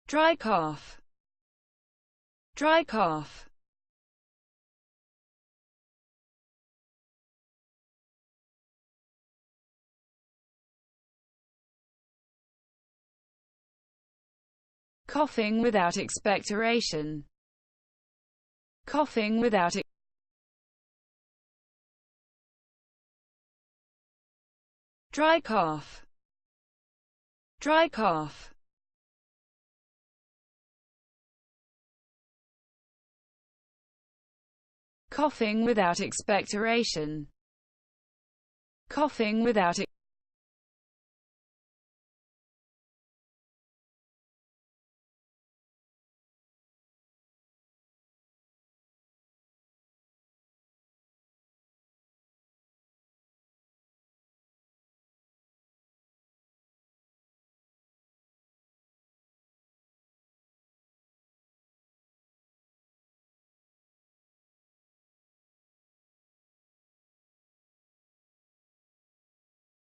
Dry cough. Dry cough. Coughing without expectoration. Coughing without dry cough. Dry cough. Coughing without expectoration. Coughing without